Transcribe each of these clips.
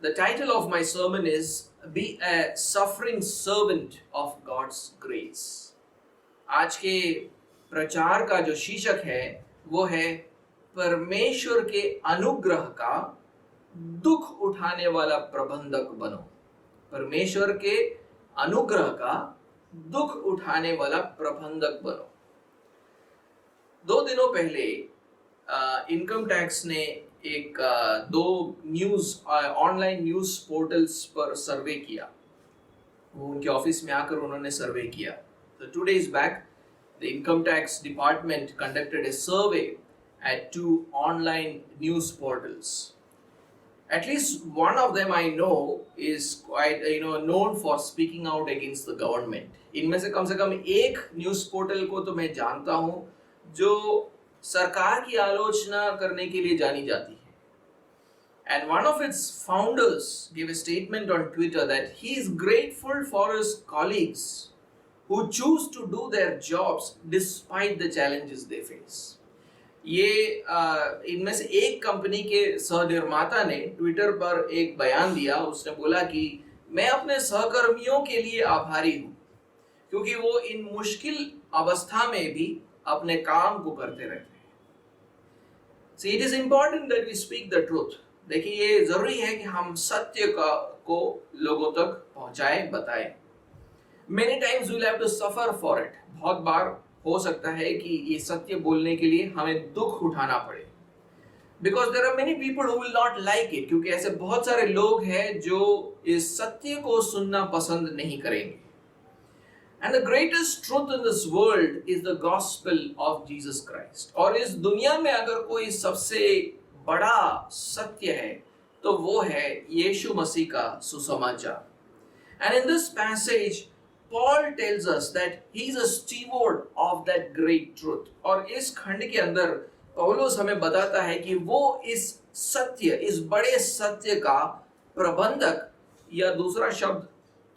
The title of my sermon is Be a Suffering Servant of God's Grace. आज के प्रचार का जो शीर्षक है वो है परमेश्वर के अनुग्रह का दुख उठाने वाला प्रबंधक बनो। परमेश्वर के अनुग्रह का दुख उठाने वाला प्रबंधक बनो। 2 दिनों पहले इनकम टैक्स ने दो न्यूज ऑनलाइन न्यूज पोर्टल्स पर सर्वे किया। वो उनके ऑफिस में आकर उन्होंने सर्वे किया। So 2 days back, the income tax department conducted a survey at 2 online news portals. At least one of them I know is quite known for speaking out against the government. इनमें से कम एक news portal को तो मैं जानता हूँ जो सरकार की आलोचना करने के लिए जानी जाती है। And one of its founders gave a statement on Twitter that he is grateful for his colleagues who choose to do their jobs despite the challenges they face. ये इनमें से एक कंपनी के सहनिर्माता ने ट्विटर पर एक बयान दिया। उसने बोला कि मैं अपने सहकर्मियों के लिए आभारी हूँ क्योंकि वो इन मुश्किल अवस्था में भी अपने काम को करते रहते हैं। See, it is important that we speak the truth. देखिए ये जरूरी है कि हम सत्य को लोगों तक पहुंचाएं, बताएं। Many times we'll have to suffer for it. बहुत बार हो सकता है कि ये सत्य बोलने के लिए हमें दुख उठाना पड़े। Because there are many people who will not like it. क्योंकि ऐसे बहुत सारे लोग हैं जो इस सत्य को सुनना पसंद नहीं करेंगे। And the greatest truth in this world is the gospel of Jesus Christ. और इस दुनिया में अगर कोई सबसे बड़ा सत्य है तो वो है यीशु मसीह का सुसमाचार। And in this passage, Paul tells us that he is a steward of that great truth. और इस खंड के अंदर पौलुस हमें बताता है कि वो इस सत्य, इस बड़े सत्य का प्रबंधक, या दूसरा शब्द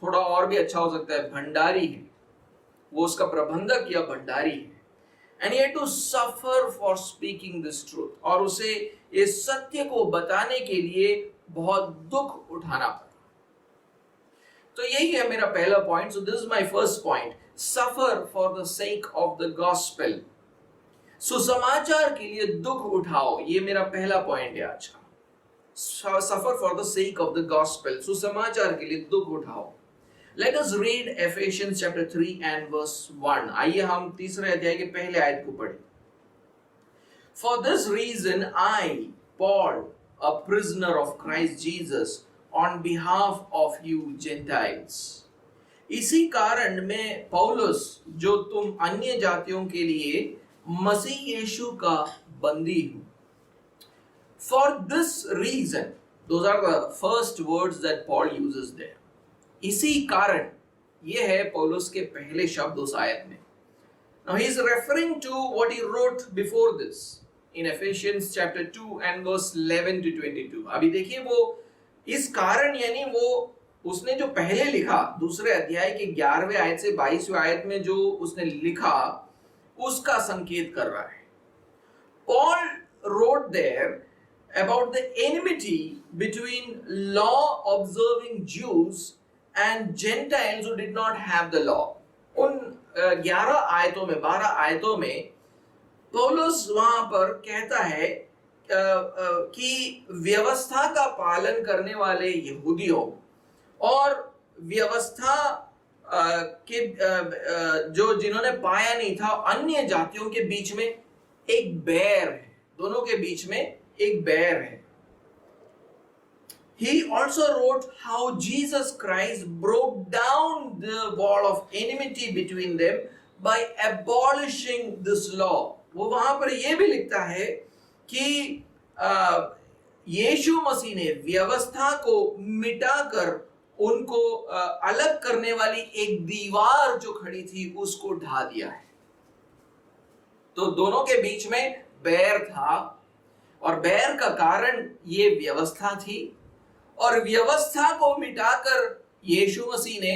थोड़ा और भी अच्छा हो सकता है, भंडारी है। वो उसका प्रबंधक या भंडारी है। And he had to suffer for speaking this truth. और उसे इस सत्य को बताने के लिए बहुत दुख उठाना पड़ा। तो यही है मेरा पहला point. So this is my first point. Suffer for the sake of the gospel. सुसमाचार के लिए दुख उठाओ, ये मेरा पहला पॉइंट है आज का। Suffer for the sake of the gospel. सुसमाचार के लिए दुख उठाओ। Let us read Ephesians chapter 3 and verse 1. आइए हम तीसरे अध्याय के पहले आयत को पढ़ें। For this reason I, Paul, a prisoner of Christ Jesus, on behalf of you Gentiles. इसी कारण मैं पौलुस, जो तुम अन्य जातियों के लिए मसीह यीशु का बंदी हूँ। For this reason, those are the first words that Paul uses there. इसी कारण, ये है पौलुस के पहले शब्द उस आयत में। Now he is referring to what he wrote before this in Ephesians chapter 2 and verse 11 to 22. अभी देखिए वो इस कारण यानी वो उसने जो पहले लिखा दूसरे अध्याय के 11वें आयत से 22वें आयत में जो उसने लिखा उसका संकेत कर रहा है। Paul wrote there about the enmity between law observing Jews and Gentiles who did not have the law. उन 11 आयतों में 12 आयतों में पौलुस वहां पर कहता है कि व्यवस्था का पालन करने वाले यहूदियों और व्यवस्था के जो जिन्होंने पाया नहीं था अन्य जातियों के बीच में एक बैर है। दोनों के बीच में एक बैर है। He also wrote how Jesus Christ broke down the wall of enmity between them by abolishing this law. वो वहां पर ये भी लिखता है कि यीशु मसीह ने व्यवस्था को मिटाकर उनको अलग करने वाली एक दीवार जो खड़ी थी उसको ढा दिया है। तो दोनों के बीच में बैर था और बैर का कारण ये व्यवस्था थी और व्यवस्था को मिटाकर यीशु मसीह ने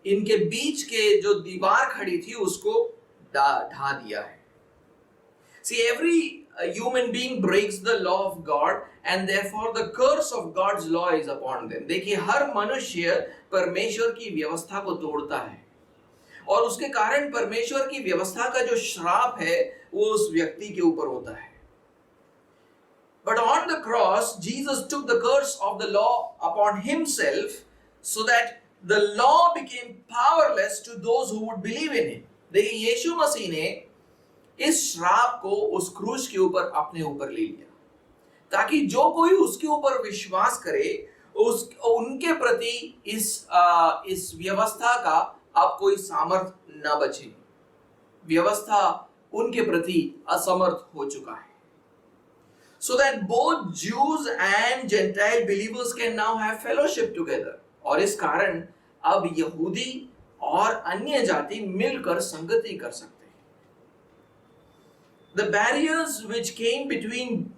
इनके बीच के जो दीवार खड़ी थी उसको ढा दिया है। See, every a human being breaks the law of God and therefore the curse of God's law is upon them. देखिए, हर मनुष्य परमेश्वर की व्यवस्था को तोड़ता है और उसके कारण परमेश्वर की व्यवस्था का जो श्राप है वो उस व्यक्ति के ऊपर होता है. But on the cross, Jesus took the curse of the law upon himself so that the law became powerless to those who would believe in him. देखिए, यीशु मसीह ने इस श्राप को उस क्रूस के ऊपर अपने ऊपर ले लिया ताकि जो कोई उसके ऊपर विश्वास करे उनके प्रति इस व्यवस्था का अब कोई सामर्थ न बचे. व्यवस्था उनके प्रति असमर्थ हो चुका है. So that both Jews and Gentile believers can now have fellowship together. और इस कारण अब यहूदी और अन्य जाति मिलकर संगति कर सकते हैं. The barriers which came between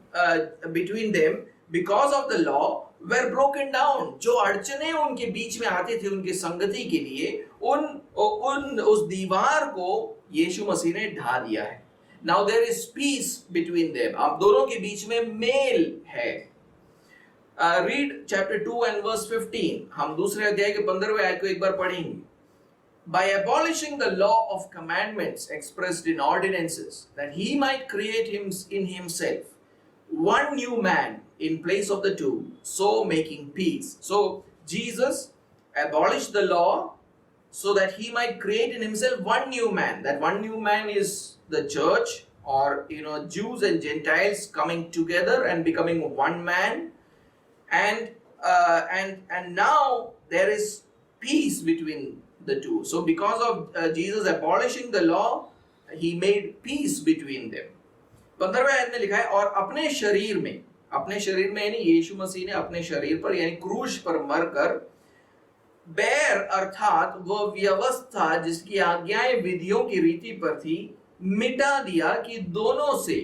them because of the law were broken down. जो अड़चने उनके बीच में आते थे उनकी संगति के लिए उस दीवार को यीशु मसीह ने ढा दिया है. Now there is peace between them. अब दोनों के बीच में मेल है. Read chapter 2 and verse 15. हम दूसरे अध्याय के 15वें आयत को एक बार पढ़ेंगे. By abolishing the law of commandments expressed in ordinances, that he might create in himself one new man in place of the two, so making peace. So Jesus abolished the law so that he might create in himself one new man. That one new man is the church, or Jews and Gentiles coming together and becoming one man, and now there is peace between the two. So because of Jesus abolishing the law, he made peace between them. 15वें आयत में लिखा है, और अपने शरीर में यानी यीशु मसीह ने अपने शरीर पर यानी क्रूस पर मरकर बैर अर्थात वो व्यवस्था जिसकी आज्ञाएं विधियों की रीति पर थी मिटा दिया कि दोनों से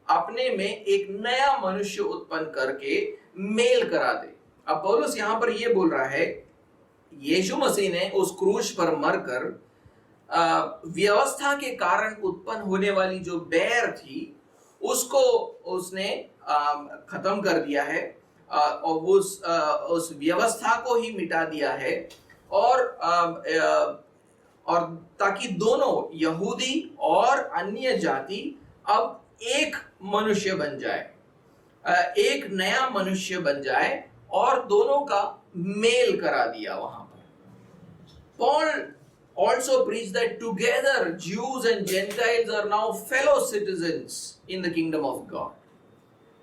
अपने में एक नया मनुष्य उत्पन्न करके मेल करा दे. अब पौलुस यहां पर यह बोल रहा है, यीशु मसीह ने उस क्रूस पर मरकर व्यवस्था के कारण उत्पन्न होने वाली जो बैर थी उसको उसने खत्म कर दिया है और उस व्यवस्था को ही मिटा दिया है और ताकि दोनों यहूदी और अन्य जाति अब एक मनुष्य बन जाए, एक नया मनुष्य बन जाए और दोनों का मेल करा दिया वहां पर. Paul also preached that together Jews and Gentiles are now fellow citizens in the kingdom of God,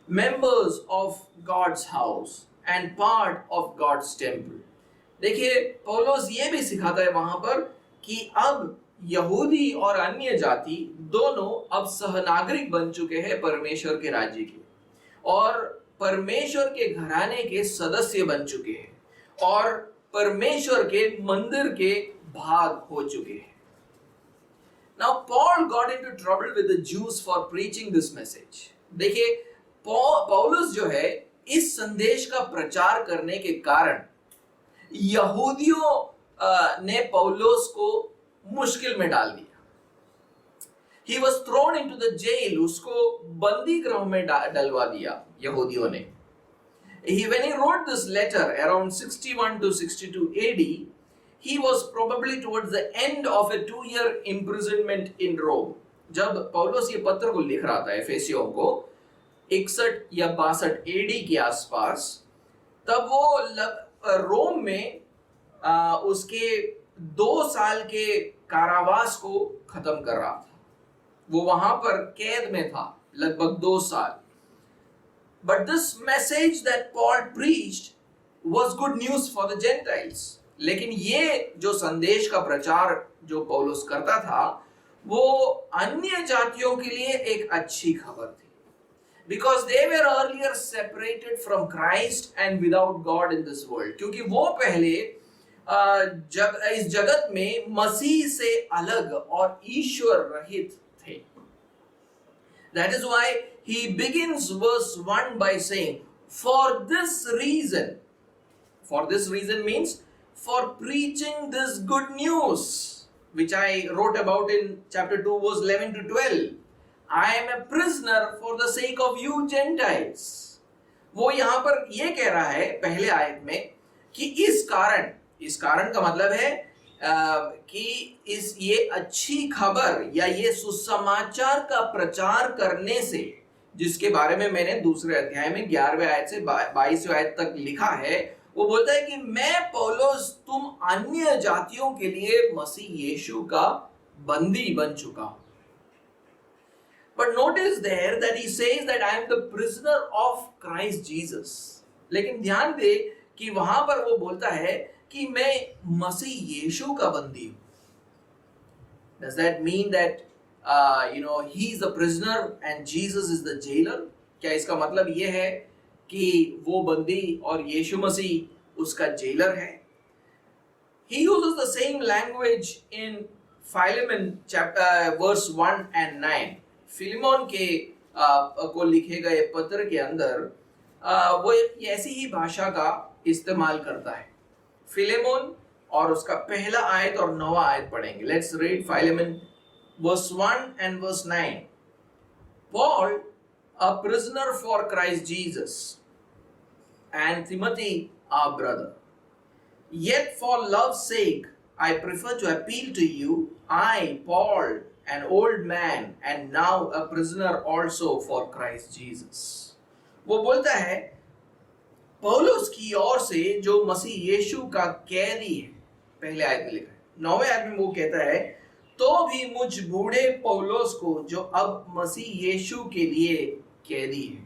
members of God's house and part of God's temple. देखिए, पौलुस ये भी सिखाता है वहां पर कि अब यहूदी और अन्य जाति दोनों अब सहनागरिक बन चुके हैं परमेश्वर के राज्य के और परमेश्वर के घराने के सदस्य बन चुके हैं और परमेश्वर के मंदिर के भाग हो चुके हैं. Now Paul got into trouble with the Jews for preaching this message. देखिए, पौलुस जो है इस संदेश का प्रचार करने के कारण यहूदियों ने पौलुस को मुश्किल में डाल दिया. He was thrown into the jail. उसको बंदी गृह में डलवा दिया यहूदियों ने. When he wrote this letter around 61 to 62 AD, he was probably towards the end of a 2-year imprisonment in Rome. जब पौलुस ये पत्र को लिख रहा था एफेसियों को 61 या 62 AD के आसपास, तब वो रोम में उसके 2 साल के कारावास को खत्म कर रहा था. वो वहां पर कैद में था लगभग 2 साल. But this message that Paul preached was good news for the Gentiles. लेकिन ये जो संदेश का प्रचार जो पौलुस करता था वो अन्य जातियों के लिए एक अच्छी खबर थी. Because they were earlier separated from Christ and without God in this world. क्योंकि वो पहले इस जगत में मसीह से अलग और ईश्वर रहित थे. That is why he begins verse 1 by saying, for this reason means for preaching this good news, which I wrote about in chapter 2 verse 11 to 12. I am a prisoner for the sake of you Gentiles. वो यहां पर ये कह रहा है पहले आयत में कि इस कारण का मतलब है कि ये अच्छी खबर या ये सुसमाचार का प्रचार करने से, जिसके बारे में मैंने दूसरे अध्याय में 11वें आयत से 22वें आयत तक लिखा है, वो बोलता है कि मैं पौलुस तुम अन्य जातियों के लिए मसीह यीशु का बंदी बन चुका हूं. But notice there that he says that I am the prisoner of Christ Jesus. लेकिन ध्यान दे कि वहां पर वो बोलता है कि मैं मसीह यीशु का बंदी हूं. Does that mean that he is the prisoner and Jesus is the jailer? क्या इसका मतलब ये है कि वो बंदी और यीशु मसीह उसका जेलर है? He uses the same language in Philemon chapter verse 1 and 9. Filimon के को लिखे गए पत्र के अंदर वो ऐसी ही भाषा का इस्तेमाल करता है. फिलेमोन और उसका पहला आयत और 9वां आयत पढ़ेंगे. Let's read Philemon verse 1 and verse 9. Paul, a prisoner for Christ Jesus, and Timothy, our brother. Yet for love's sake, I prefer to appeal to you, I, Paul, an old man and now a prisoner also for Christ Jesus. वो बोलता है पौलुस की ओर से जो मसीह यीशु का कैदी है, पहले आयत में लिखा है. 9वें आयत में वो कहता है तो भी मुझ बूढ़े पौलुस को जो अब मसीह यीशु के लिए कैदी है.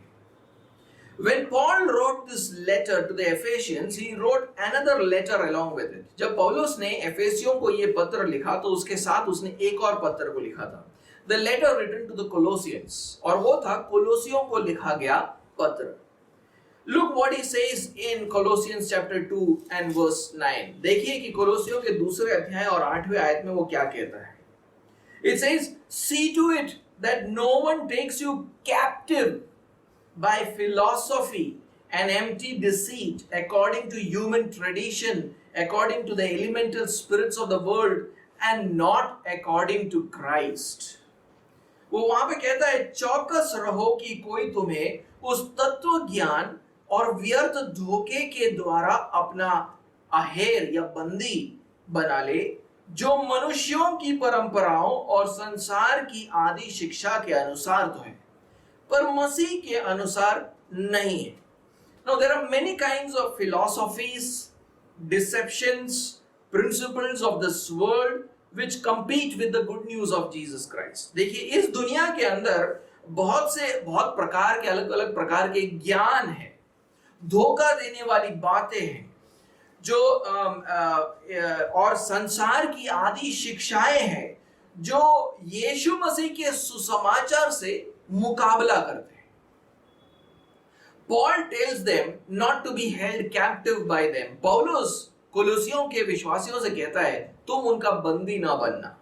When Paul wrote this letter to the Ephesians, he wrote another letter along with it. जब पौलुस ने एफेसियों को ये पत्र लिखा तो उसके साथ उसने एक और पत्र को लिखा था. The letter written to the Colossians, और वो था कोलोसियों को लिखा गया पत्र. Look what he says in Colossians chapter 2 and verse 9. देखिए कि कोलोसियों के दूसरे अध्याय और 8वें आयत में वो क्या कहता है. It says, see to it that no one takes you captive by philosophy and empty deceit, according to human tradition, according to the elemental spirits of the world, and not according to Christ. वो वहां पे कहता है चौकस रहो कि कोई तुम्हें उस तत्व ज्ञान और व्यर्थ धोखे के द्वारा अपना आहेर या बंदी बना ले, जो मनुष्यों की परंपराओं और संसार की आदि शिक्षा के अनुसार तो है, पर मसीह के अनुसार नहीं है. Now there are many kinds of philosophies, deceptions, principles of this world which compete with the good news of Jesus Christ. देखिए इस दुनिया के अंदर बहुत प्रकार के अलग अलग प्रकार के ज्ञान है, धोखा देने वाली बातें हैं, जो और संसार की आदि शिक्षाएं हैं जो यीशु मसीह के सुसमाचार से मुकाबला करते हैं. Paul tells them not to be held captive by them. पौलुस कोलोसियों के विश्वासियों से कहता है तुम उनका बंदी ना बनना,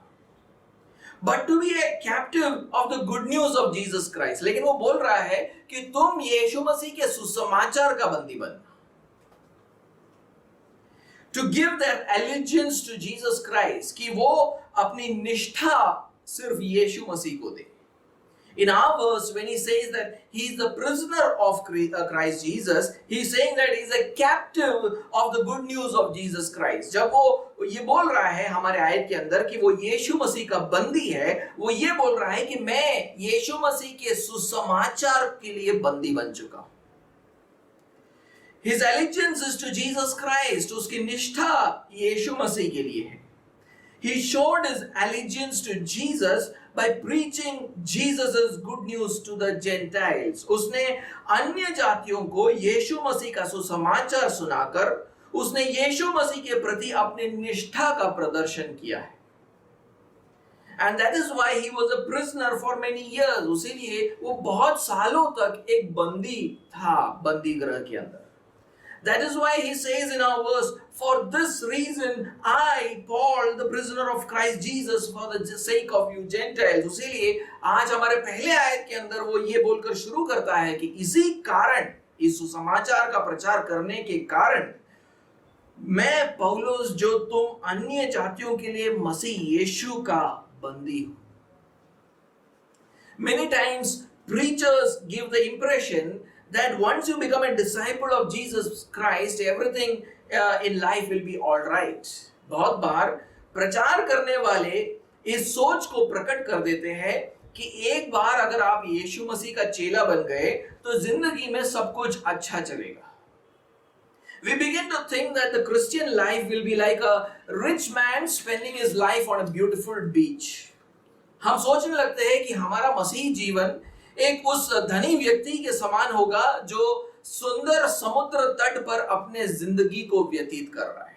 but to be a captive of the good news of Jesus Christ. लेकिन वो बोल रहा है कि तुम यीशु मसीह के सुसमाचार का बंदी बनना. To give their allegiance to Jesus Christ, कि वो अपनी निष्ठा सिर्फ यीशु मसीह को दे. In our verse, when he says that he is the prisoner of Christ Jesus, he is saying that he is a captive of the good news of Jesus Christ. जब वो ये बोल रहा है हमारे आयत के अंदर कि वो यीशु मसीह का बंदी है, वो ये बोल रहा है कि मैं यीशु मसीह के सुसमाचार के लिए बंदी बन चुका हूं. His allegiance is to Jesus Christ. उसकी निष्ठा यीशु मसीह के लिए है. He showed his allegiance to Jesus by preaching Jesus' good news to the Gentiles. उसने अन्य जातियों को यीशु मसीह का सुसमाचार सुनाकर उसने यीशु मसीह के प्रति अपने निष्ठा का प्रदर्शन किया है. And that is why he was a prisoner for many years. इसीलिए वो बहुत सालों तक एक बंदी था, बंदी गृह के अंदर. That is why he says in our verse, for this reason I, Paul, the prisoner of Christ Jesus, for the sake of you Gentiles. इसीलिए आज हमारे पहले आयत के अंदर वो ये बोलकर शुरू करता है कि इसी कारण, इस सुसमाचार का प्रचार करने के कारण मैं पौलुस जो तुम अन्य जातियों के लिए मसीह यीशु का बंदी हूं. Many times, preachers give the impression that once you become a disciple of Jesus Christ, everything in life will be all right. बहुत बार प्रचार करने वाले इस सोच को प्रकट कर देते हैं कि एक बार अगर आप यीशु मसीह का चेला बन गए तो जिंदगी में सब कुछ अच्छा चलेगा. We begin to think that the Christian life will be like a rich man spending his life on a beautiful beach. हम सोचने लगते हैं कि हमारा मसीह जीवन एक उस धनी व्यक्ति के समान होगा जो सुंदर समुद्र तट पर अपने जिंदगी को व्यतीत कर रहा है.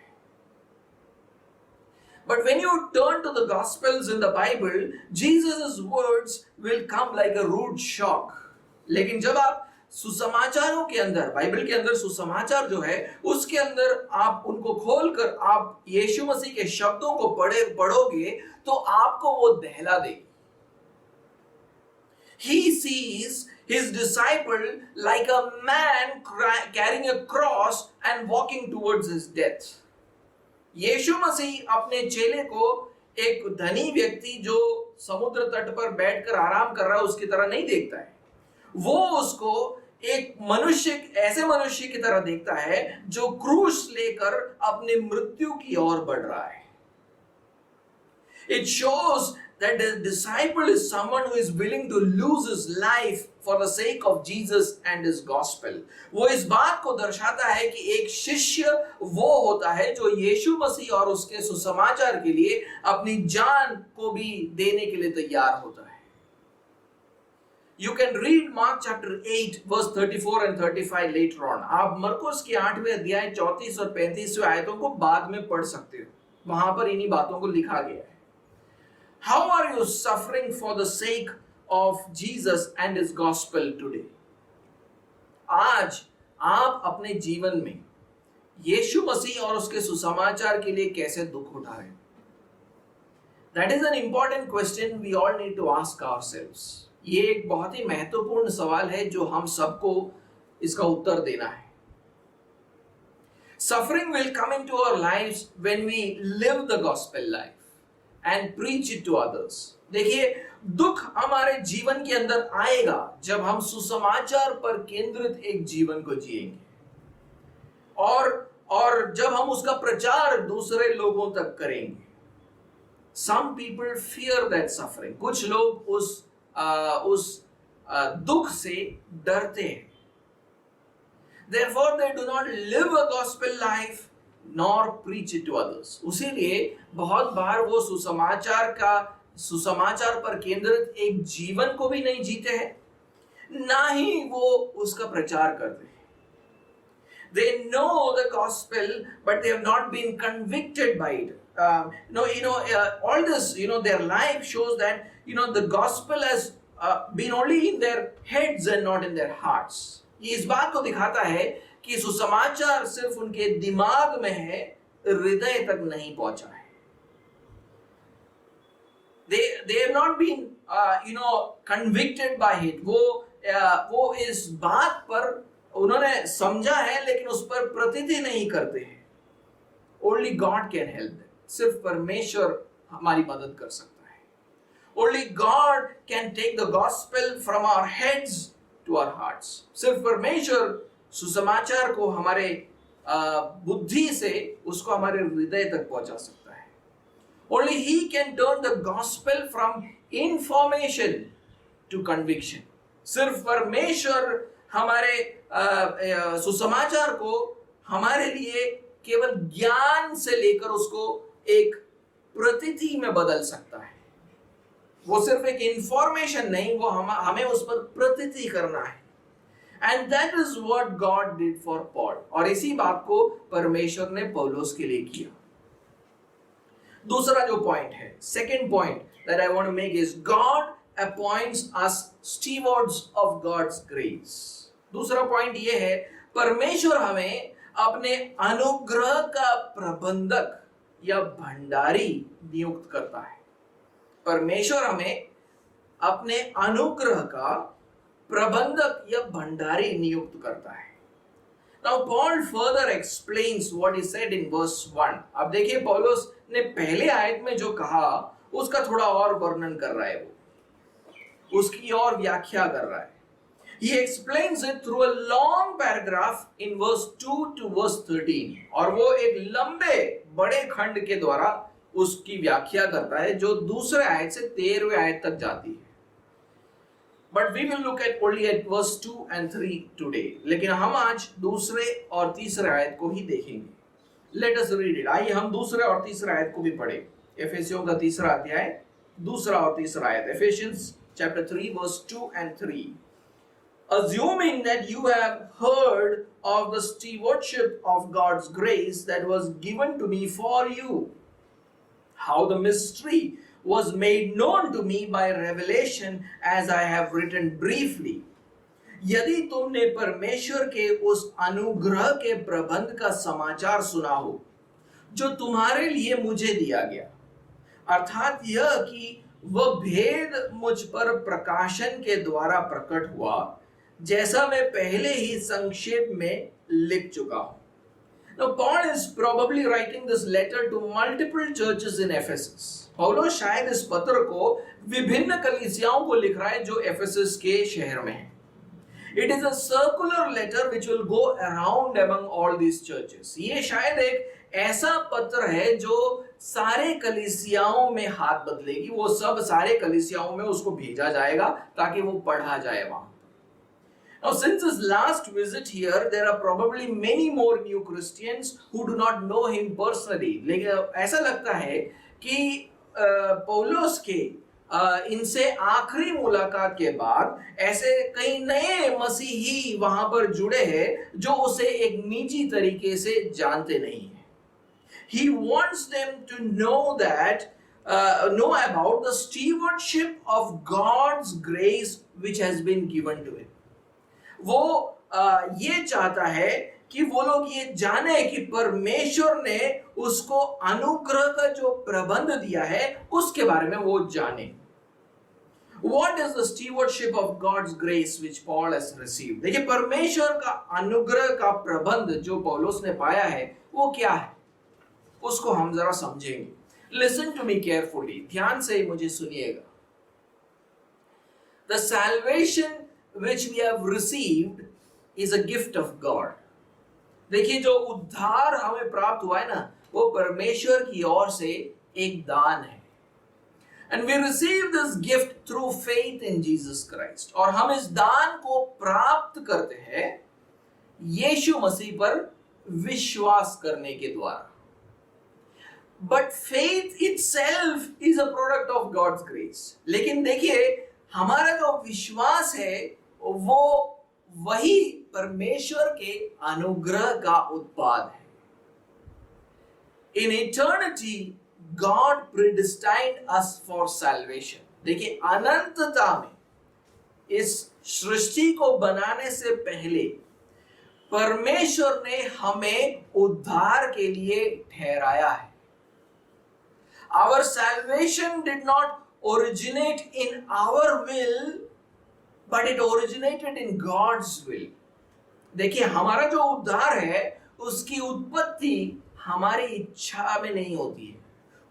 But when you turn to the Gospels in the Bible, Jesus' words will come like a rude shock. लेकिन जब आप सुसमाचारों के अंदर, बाइबल के अंदर सुसमाचार जो है, उसके अंदर आप उनको खोलकर आप यीशु मसीह के शब्दों को पढ़ोगे तो आपको वो दहला देगी. He sees his disciple like a man carrying a cross and walking towards his death. यीशु मसीह अपने चेले को एक धनी व्यक्ति जो समुद्र तट पर बैठकर आराम कर रहा है उसकी तरह नहीं देखता है. वो उसको एक मनुष्य, ऐसे मनुष्य की तरह देखता है जो क्रूस लेकर अपने मृत्यु की ओर बढ़ रहा है. It shows that the disciple is someone who is willing to lose his life for the sake of Jesus and his gospel. वो इस बात को दर्शाता है कि एक शिष्य वो होता है जो यीशु मसीह और उसके सुसमाचार के लिए अपनी जान को भी देने के लिए तैयार होता है. You can read Mark chapter 8 verse 34 and 35 later on. आप मरकुस के 8वें अध्याय 34 और 35वें आयतों को बाद में पढ़ सकते हो. वहां पर इन्हीं बातों को लिखा गया है. How are you suffering for the sake of Jesus and his gospel today? आज आप अपने जीवन में यीशु मसीह और उसके सुसमाचार के लिए कैसे दुख उठा रहे हैं? That is an important question we all need to ask ourselves. ये एक बहुत ही महत्वपूर्ण सवाल है जो हम सबको इसका उत्तर देना है. Suffering will come into our lives when we live the gospel life and preach it to others. देखिए, दुख हमारे जीवन के अंदर आएगा जब हम सुसमाचार पर केंद्रित एक जीवन को जिएंगे और जब हम उसका प्रचार दूसरे लोगों तक करेंगे. Some people fear that suffering. कुछ लोग उस दुख से डरते हैं. Therefore, they do not live a gospel life nor preach it to others. उसीलिए बहुत बार वो सुसमाचार पर केंद्रित एक जीवन को भी नहीं जीते हैं, ना ही वो उसका प्रचार करते हैं. They know the gospel, but they have not been convicted by it. All this, their life shows that, the gospel has been only in their heads and not in their hearts. ये इस बात को दिखाता है कि सुसमाचार सिर्फ उनके दिमाग में है, हृदय तक नहीं पहुंचा है. They have not been convicted by it. वो इस बात पर उन्होंने समझा है लेकिन उस पर प्रतिधि नहीं करते हैं. Only God can help them. सिर्फ परमेश्वर हमारी मदद कर सकता है. Only God can take the gospel from our heads to our hearts. सिर्फ परमेश्वर सुसमाचार को हमारे बुद्धि से उसको हमारे हृदय तक पहुंचा सकता है. Only He can turn the gospel from information to conviction. सिर्फ परमेश्वर हमारे सुसमाचार को हमारे लिए केवल ज्ञान से लेकर उसको एक प्रतीति में बदल सकता है. वो सिर्फ एक इंफॉर्मेशन नहीं, वो हमें उस पर प्रतीति करना है. And that is what God did for Paul. और इसी बात को परमेश्वर ने पौलुस के लिए किया. दूसरा जो पॉइंट है, second point that I want to make is God appoints us stewards of God's grace. दूसरा पॉइंट ये है, परमेश्वर हमें अपने अनुग्रह का प्रबंधक या भंडारी नियुक्त करता है. परमेश्वर हमें अपने अनुग्रह का प्रबंधक या भंडारी नियुक्त करता है. Now Paul further explains what he said in verse 1. अब देखिए पौलुस ने पहले आयत में जो कहा उसका थोड़ा और वर्णन कर रहा है. वो उसकी और व्याख्या कर रहा है. He explains it through a long paragraph in verse 2 to verse 13. और वो एक लंबे बड़े खंड के द्वारा उसकी व्याख्या करता है जो दूसरे आयत से 13वें आयत तक जाती है. But we will look at only at verse 2 and 3 today. लेकिन हम आज दूसरे और तीसरे आयत को ही देखेंगे. Let us read it. आइए हम दूसरे और तीसरे आयत को भी पढ़ें. एफेसियों का तीसरा अध्याय, दूसरा और तीसरा आयत. Ephesians chapter 3 verse 2 and 3. Assuming that you have heard of the stewardship of God's grace that was given to me for you, how the mystery was made known to me by revelation, as I have written briefly. यदि तुमने परमेश्वर के उस अनुग्रह के प्रबंध का समाचार सुना हो जो तुम्हारे लिए मुझे दिया गया, अर्थात यह कि वह भेद मुझ पर प्रकाशन के द्वारा प्रकट हुआ, जैसा मैं पहले ही संक्षेप में लिख चुका हूं. Now Paul is probably writing this letter to multiple churches in Ephesus. पौलुस शायद इस पत्र को विभिन्न कलीसियाओं को लिख रहा है जो एफेसस के शहर में है. It is a circular letter which will go around among all these churches. ये शायद एक ऐसा पत्र है जो सारे कलीसियाओं में हाथ बदलेगी. वो सब सारे कलीसियाओं में उसको भेजा जाएगा ताकि वो पढ़ा जाए वहां. Now, since his last visit here, there are probably many more new Christians who do not know him personally. लेकिन ऐसा लगता है कि पौलुस के इनसे आखिरी मुलाकात के बाद ऐसे कई नए मसीही वहां पर जुड़े हैं जो उसे एक निजी तरीके से जानते नहीं हैं. He wants them to know about the stewardship of God's grace which has been given to him. वो ये चाहता है कि वो लोग ये जाने कि परमेश्वर ने उसको अनुग्रह का जो प्रबंध दिया है उसके बारे में वो जाने. What is the stewardship of God's grace which Paul has received? देखिए परमेश्वर का अनुग्रह का प्रबंध जो पौलुस ने पाया है वो क्या है, उसको हम जरा समझेंगे. Listen to me carefully. ध्यान से मुझे सुनिएगा. The salvation which we have received is a gift of God. देखिए जो उद्धार हमें प्राप्त हुआ है ना वो परमेश्वर की ओर से एक दान है. And we receive this gift through faith in Jesus Christ. और हम इस दान को प्राप्त करते हैं यीशु मसीह पर विश्वास करने के द्वारा. But faith itself is a product of God's grace. लेकिन देखिए हमारा जो विश्वास है वो वही परमेश्वर के अनुग्रह का उत्पाद है. In eternity, God predestined us for salvation. देखिए अनंतता में इस सृष्टि को बनाने से पहले परमेश्वर ने हमें उद्धार के लिए ठहराया है. Our salvation did not originate in our will, but it originated in God's will. देखिए हमारा जो उद्धार है उसकी उत्पत्ति हमारी इच्छा में नहीं होती है.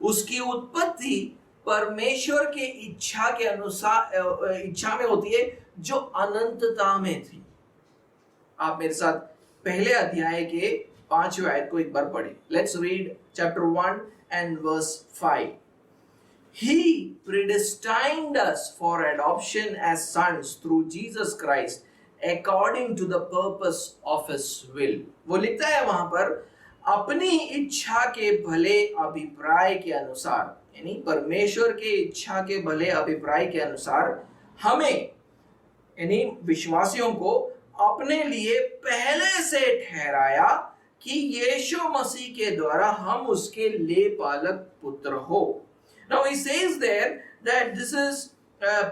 उसकी उत्पत्ति परमेश्वर के इच्छा के अनुसार इच्छा में होती है जो अनंतता में थी. आप मेरे साथ पहले अध्याय के 5वें आयत को एक बार पढ़ें. Let's read chapter 1 and verse 5. He predestined us for adoption as sons through Jesus Christ according to the purpose of his will. वो लिखता है वहां पर अपनी इच्छा के भले अभिप्राय के अनुसार, यानी परमेश्वर के इच्छा के भले अभिप्राय के अनुसार हमें यानी विश्वासियों को अपने लिए पहले से ठहराया कि यीशु मसीह के द्वारा हम उसके ले पालक पुत्र हो. Now he says there that this is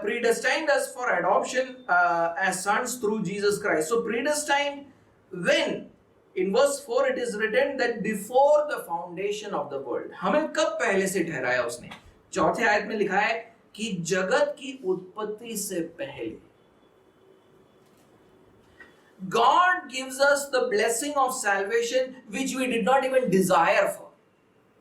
predestined us for adoption as sons through Jesus Christ. So predestined when? In verse 4 it is written that before the foundation of the world. हमें कब पहले से ठहराया उसने? चौथे आयत में लिखा है कि जगत की उत्पत्ति से पहले. God gives us the blessing of salvation which we did not even desire for.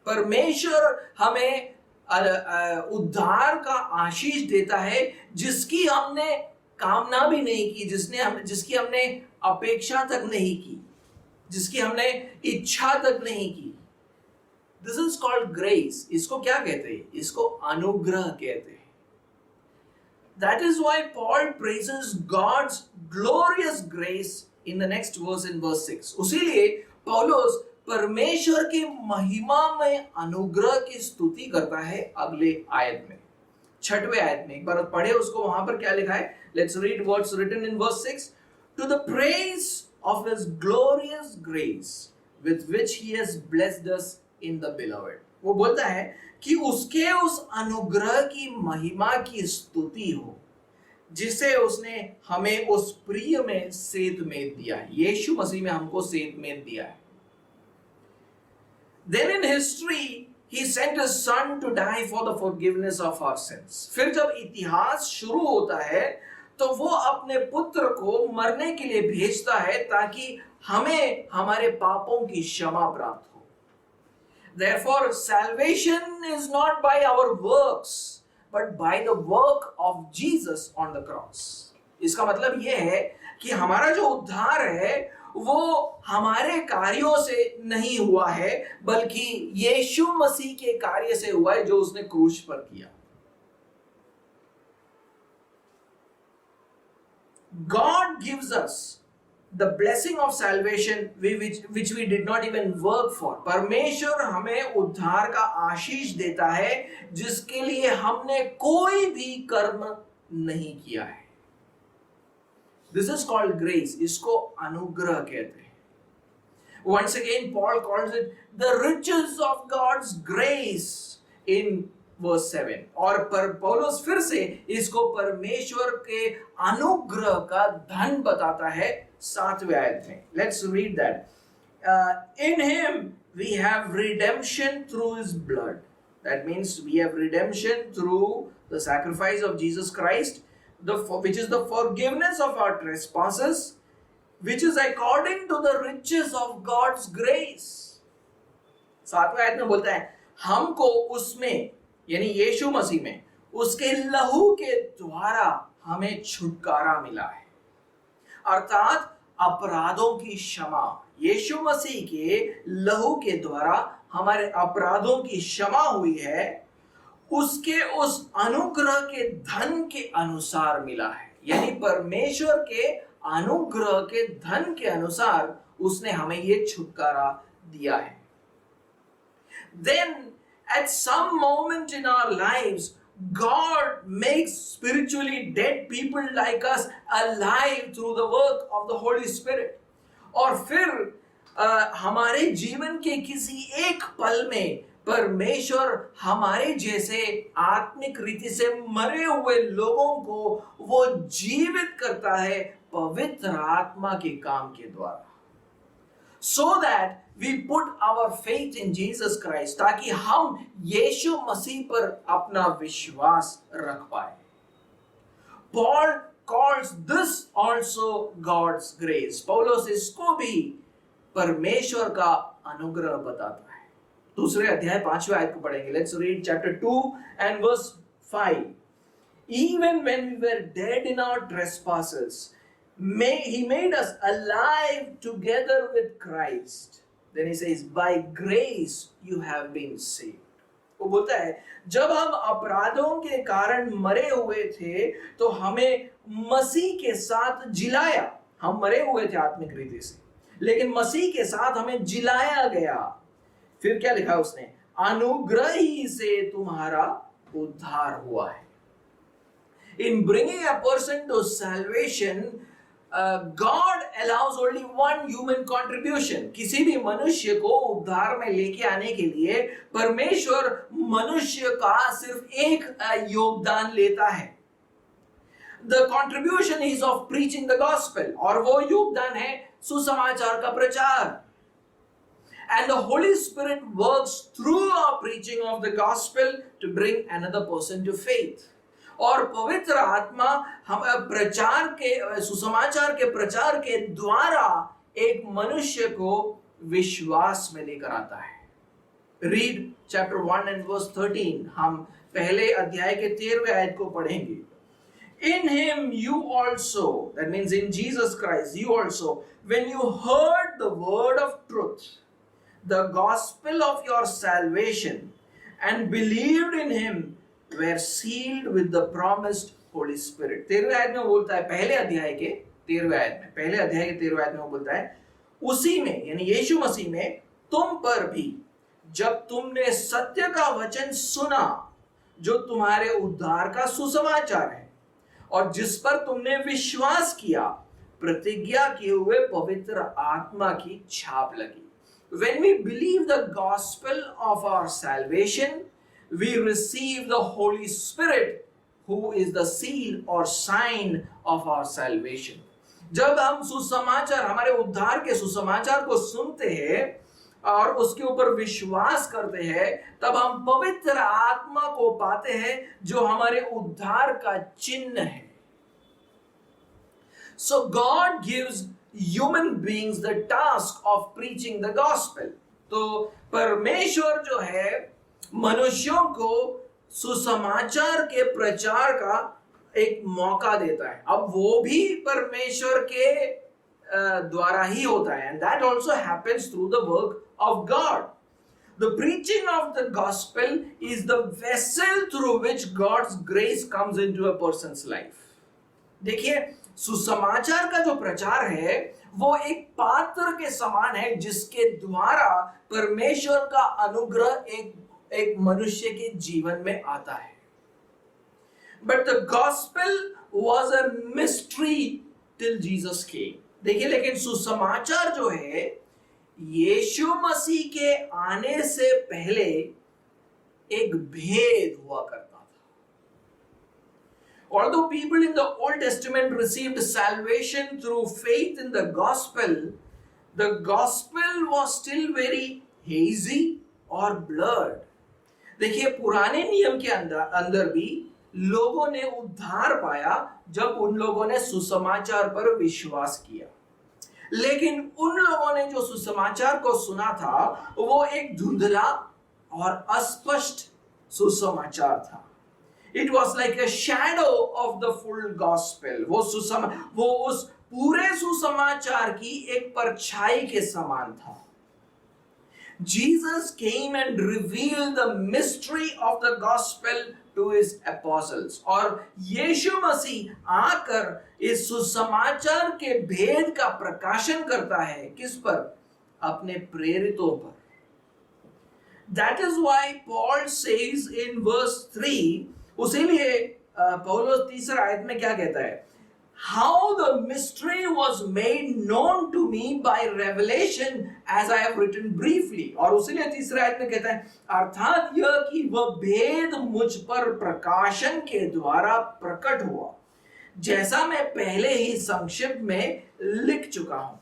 परमेश्वर हमें उद्धार का आशीष देता है जिसकी हमने कामना भी नहीं की, जिसकी हमने अपेक्षा तक नहीं की, जिसकी हमने इच्छा तक नहीं की। This is called grace. इसको क्या कहते हैं? इसको अनुग्रह कहते हैं। That is why Paul praises God's glorious grace in the next verse, in verse 6. उसीलिए पौलुस परमेश्वर की महिमा में अनुग्रह की स्तुति करता है अगले आयत में, 6वें आयत में। एक बार पढ़े उसको, वहां पर क्या लिखा है? Let's read what's written in verse 6. To the praise of his glorious grace with which he has blessed us in the beloved. वो बोलता है कि उसके उस अनुग्रह की महिमा की स्तुति हो जिसे उसने हमें उस प्रिय में सेध में दिया है। यीशु मसीह में हमको सेध में दिया है। Then in history he sent his son to die for the forgiveness of our sins. फिर जब इतिहास शुरू होता है तो वो अपने पुत्र को मरने के लिए भेजता है ताकि हमें हमारे पापों की क्षमा प्राप्त हो। Therefore, salvation is not by our works, but by the work of Jesus on the cross. इसका मतलब यह है कि हमारा जो उद्धार है वो हमारे कार्यों से नहीं हुआ है, बल्कि यीशु मसीह के कार्य से हुआ है जो उसने क्रूस पर किया। God gives us the blessing of salvation which we did not even work for. परमेश्वर हमें उद्धार का आशीष देता है जिसके लिए हमने कोई भी कर्म नहीं किया है। This is called grace. इसको अनुग्रह कहते हैं। Once again, Paul calls it the riches of God's grace in verse 7. और पौलुस फिर से इसको परमेश्वर के अनुग्रह का धन बताता है 7वें आयत में। Let's read that. In him we have redemption through his blood. That means we have redemption through the sacrifice of Jesus Christ, which is the forgiveness of our trespasses, which is according to the riches of God's grace. 7वें आयत में बोलता है हमको उसमें, यानी यीशु मसीह में, उसके लहू के द्वारा हमें छुटकारा मिला है, अर्थात अपराधों की क्षमा। यीशु मसीह के लहू के द्वारा हमारे अपराधों की क्षमा हुई है, उसके उस अनुग्रह के धन के अनुसार मिला है। यानी परमेश्वर के अनुग्रह के धन के अनुसार उसने हमें ये छुटकारा दिया है। Then at some moment in our lives, God makes spiritually dead people like us alive through the work of the Holy Spirit. और फिर हमारे जीवन के किसी एक पल में परमेश्वर हमारे जैसे आत्मिक रीति से मरे हुए लोगों को वो जीवित करता है पवित्र आत्मा के काम के द्वारा, so that we put our faith in Jesus Christ, ताकि हम यीशु मसीह पर अपना विश्वास रख पाए। Paul calls this also God's grace. पौलुस इसको भी परमेश्वर का अनुग्रह बताता है। दूसरे अध्याय 5वें आयत को पढ़ेंगे। Let's read chapter 2 and verse 5. Even when we were dead in our trespasses, he made us alive together with Christ. Then he says, by grace you have been saved. वो बोलता है जब हम अपराधों के कारण मरे हुए थे तो हमें मसीह के साथ जिलाया। हम मरे हुए थे आत्मिक रीति से, लेकिन मसीह के साथ हमें जिलाया गया। फिर क्या लिखा उसने? अनुग्रह ही से तुम्हारा उद्धार हुआ है। In bringing a person to salvation, God allows only one human contribution. किसी भी मनुष्य को उद्धार में लेके आने के लिए परमेश्वर मनुष्य का सिर्फ एक योगदान लेता है। The contribution is of preaching the gospel, और वो योगदान है सुसमाचार का प्रचार। And the Holy Spirit works through our preaching of the gospel to bring another person to faith. और पवित्र आत्मा हम प्रचार के सुसमाचार के प्रचार के द्वारा एक मनुष्य को विश्वास में लेकर आता है। Read chapter 1 and verse 13. हम पहले अध्याय के 13वें आयत को पढ़ेंगे. In him you also, that means in Jesus Christ, you also, when you heard the word of truth, the gospel of your salvation, and believed in him, were sealed with the promised Holy Spirit. 13वें आयत में बोलता है, पहले अध्याय के 13वें आयत में, पहले अध्याय के 13वें आयत में वो बोलता है, उसी में यानी यीशु मसीह में तुम पर भी जब तुमने सत्य का वचन सुना जो तुम्हारे उद्धार का सुसमाचार है और जिस पर तुमने विश्वास किया, प्रतिज्ञा किए हुए पवित्र आत्मा की छाप लगी. When we believe the gospel of our salvation, we receive the Holy Spirit, who is the seal or sign of our salvation. जब हम सुसमाचार, हमारे उद्धार के सुसमाचार को सुनते हैं और उसके ऊपर विश्वास करते हैं, तब हम पवित्र आत्मा को पाते हैं जो हमारे उद्धार का चिन्ह है. So God gives human beings the task of preaching the gospel. तो परमेश्वर जो है मनुष्यों को सुसमाचार के प्रचार का एक मौका देता है. अब वो भी परमेश्वर के द्वारा ही होता है. And that also happens through the work of God. The preaching of the gospel is the vessel through which God's grace comes into a person's life. देखिए, सुसमाचार का जो प्रचार है वो एक पात्र के समान है जिसके द्वारा परमेश्वर का अनुग्रह एक मनुष्य के जीवन में आता है. But the gospel was a mystery till Jesus came. देखिए, लेकिन सुसमाचार जो है यीशु मसीह के आने से पहले एक भेद हुआ करता था. Although people in the Old Testament received salvation through faith in the gospel was still very hazy or blurred. देखिए, पुराने नियम के अंदर भी लोगों ने उद्धार पाया जब उन लोगों ने सुसमाचार पर विश्वास किया. लेकिन उन लोगों ने जो सुसमाचार को सुना था वो एक धुंधला और अस्पष्ट सुसमाचार था. It was like a shadow of the full gospel. वो उस पूरे सुसमाचार की एक परछाई के समान था. Jesus came and revealed the mystery of the gospel to his apostles. और यीशु मसीह आकर इस सुसमाचार के भेद का प्रकाशन करता है. किस पर? अपने प्रेरितों पर. That is why Paul says in verse 3, उसीलिए पौलुस तीसरा आयत में क्या कहता है? How the mystery was made known to me by revelation as I have written briefly. और उसीलिए तीसरा आयत में कहता है, अर्थात यह कि वह भेद मुझ पर प्रकाशन के द्वारा प्रकट हुआ, जैसा मैं पहले ही संक्षिप्त में लिख चुका हूं.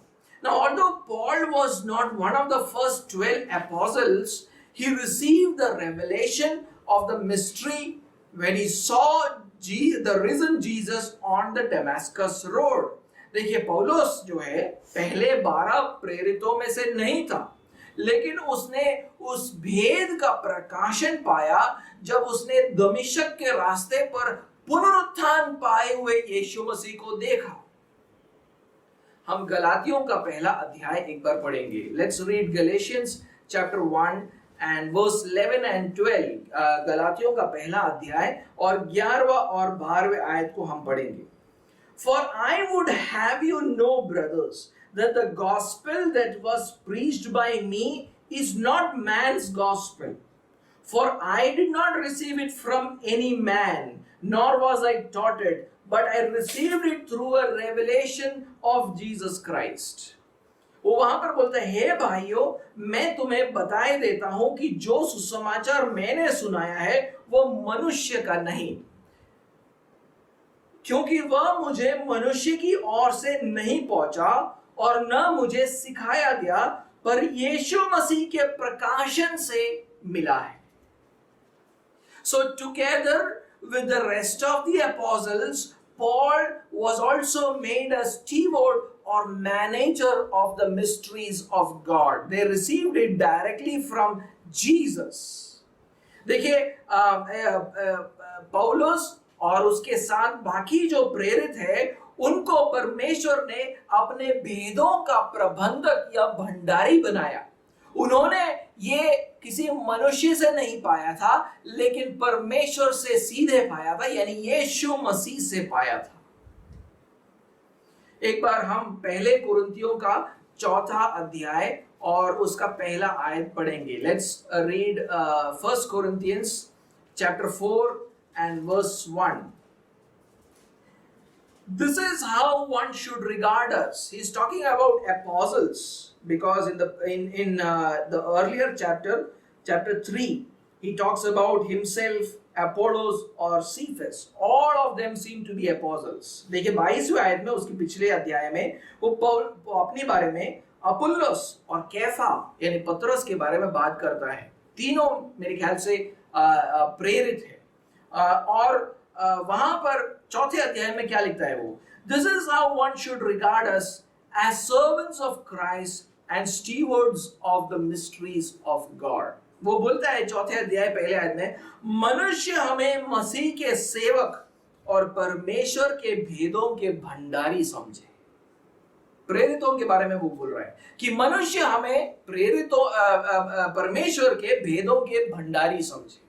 Now, although Paul was not one of the first 12 apostles, he received the revelation of the mystery when he saw the risen Jesus on the Damascus road. देखिए, पौलुस जो है पहले 12 प्रेरितों में से नहीं था, लेकिन उसने उस भेद का प्रकाशन पाया जब उसने दमिश्क के रास्ते पर पुनरुत्थान पाए हुए यीशु मसीह को देखा. हम गलातियों का पहला अध्याय एक बार पढ़ेंगे. Let's read Galatians chapter 1 and verse 11 and 12. गलातियों का पहला अध्याय और 11वां और 12वें आयत को हम पढ़ेंगे. For I would have you know, brothers, that the gospel that was preached by me is not man's gospel. For I did not receive it from any man, nor was I taught it, but I received it through a revelation of Jesus Christ. वो वहां पर बोलता है, हे भाइयों, मैं तुम्हें बताए देता हूं कि जो सुसमाचार मैंने सुनाया है वो मनुष्य का नहीं, क्योंकि वह मुझे मनुष्य की ओर से नहीं पहुंचा और न मुझे सिखाया गया, पर यीशु मसीह के प्रकाशन से मिला है. So together with the rest of the apostles, Paul was also made a steward or manager of the mysteries of God. They received it directly from Jesus. देखिए पौलुस और उसके साथ बाकी जो प्रेरित है, उनको परमेश्वर ने अपने भेदों का प्रबंधक या भंडारी बनाया। उन्होंने ये किसी मनुष्य से नहीं पाया था, लेकिन परमेश्वर से सीधे पाया था, यानी यीशु मसीह से पाया था। एक बार हम पहले कुरिन्थियों का 4 अध्याय और उसका पहला आयत पढ़ेंगे। Let's read 1 Corinthians chapter 4 and verse 1. This is how one should regard us. He's talking about apostles, because in the earlier chapter 3, he talks about himself, Apollos or Cephas. All of them seem to be apostles. देखिए 22वें आयत में, उसके पिछले अध्याय में वो अपने बारे में अपुल्लोस और कैफा यानी पतरस के बारे में बात करता है। तीनों मेरे ख्याल से प्रेरित है। और वहां पर 4 अध्याय में क्या लिखता है वो? This is how one should regard us as servants of Christ and stewards of the mysteries of God. वो बोलता है 4 अध्याय पहले आयत में, मनुष्य हमें मसीह के सेवक और परमेश्वर के भेदों के भंडारी समझे। प्रेरितों के बारे में वो बोल रहा है कि मनुष्य हमें परमेश्वर के भेदों के भंडारी समझे।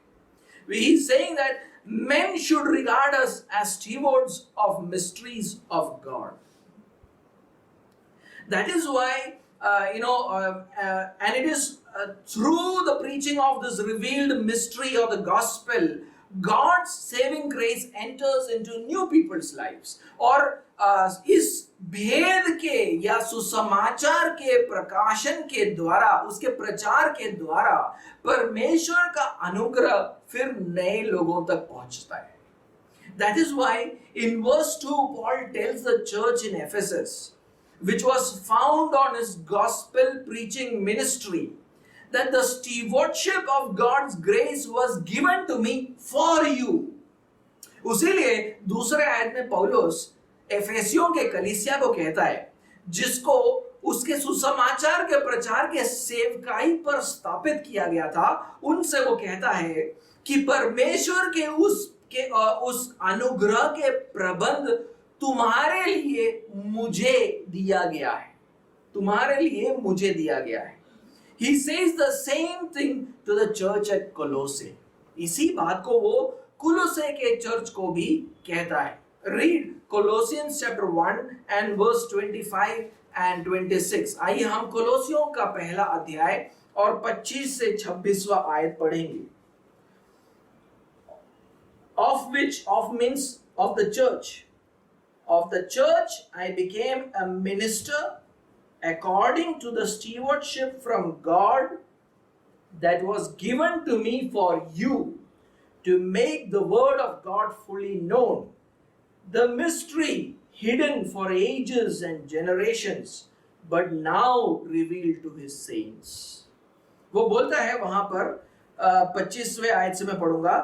He is saying that men should regard us as stewards of mysteries of God. That is why, and it is through the preaching of this revealed mystery of the gospel, God's saving grace enters into new people's lives. और इस भेद के या सुसमाचार के प्रकाशन के द्वारा, उसके प्रचार के द्वारा परमेश्वर का अनुग्रह फिर नए लोगों तक पहुंचता है। That is why in verse 2 Paul tells the church in Ephesus, which was found on his gospel preaching ministry, that the stewardship of God's grace was given to me for you. उसीलिए दूसरे आयत में पौलुस एफेसियों के कलीसिया को कहता है, जिसको उसके सुसमाचार के प्रचार के सेवकाई पर स्थापित किया गया था, उनसे वो कहता है कि परमेश्वर के उस अनुग्रह के प्रबंध तुम्हारे लिए मुझे दिया गया है, तुम्हारे लिए मुझे दिया गया है। He says the same thing to the church at Colossae. इसी बात को वो कुलोसे के चर्च को भी कहता है। Read Colossians chapter 1 and verse 25 and 26. आइए हम कोलोसियों का पहला अध्याय और 25 से 26वां आयत पढ़ेंगे। Of which, of means of the church. Of the church I became a minister according to the stewardship from God that was given to me for you, to make the word of God fully known, the mystery hidden for ages and generations, but now revealed to his saints. वो बोलता है वहां पर 25वें आयत से मैं पढ़ूंगा,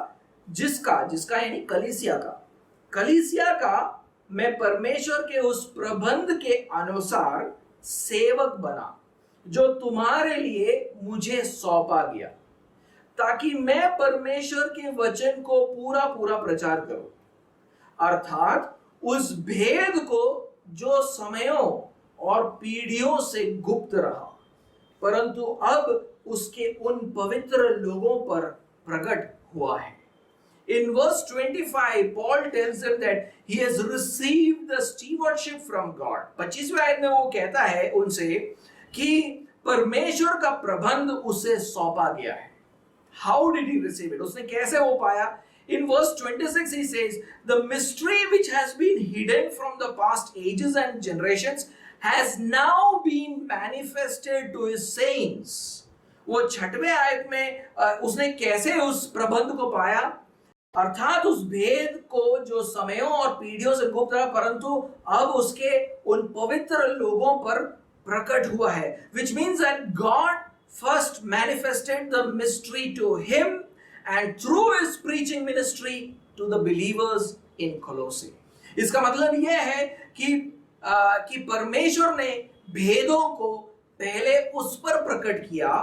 जिसका यानी कलीसिया का मैं परमेश्वर के उस प्रबंध के अनुसार सेवक बना, जो तुम्हारे लिए मुझे सौंपा गया, ताकि मैं परमेश्वर के वचन को पूरा प्रचार करूं, अर्थात उस भेद को जो समयों और पीढ़ियों से गुप्त रहा, परंतु अब उसके उन पवित्र लोगों पर प्रकट हुआ है। In verse 25, Paul tells them that he has received the stewardship from God. 25वें आयत में वो कहता है उनसे कि परमेश्वर का प्रबंध उसे सौंपा गया है। How did he receive it? उसने कैसे वो पाया? In verse 26 he says, the mystery which has been hidden from the past ages and generations has now been manifested to his saints. वो 6वें आयत में उसने कैसे उस प्रबंध को पाया? अर्थात उस भेद को जो समयों और पीढ़ियों से गुप्त रहा, परंतु अब उसके उन पवित्र लोगों पर प्रकट हुआ है। Which means that God first manifested the mystery to him and through his preaching ministry to the believers in Colossae. इसका मतलब यह है कि परमेश्वर ने भेदों को पहले उस पर प्रकट किया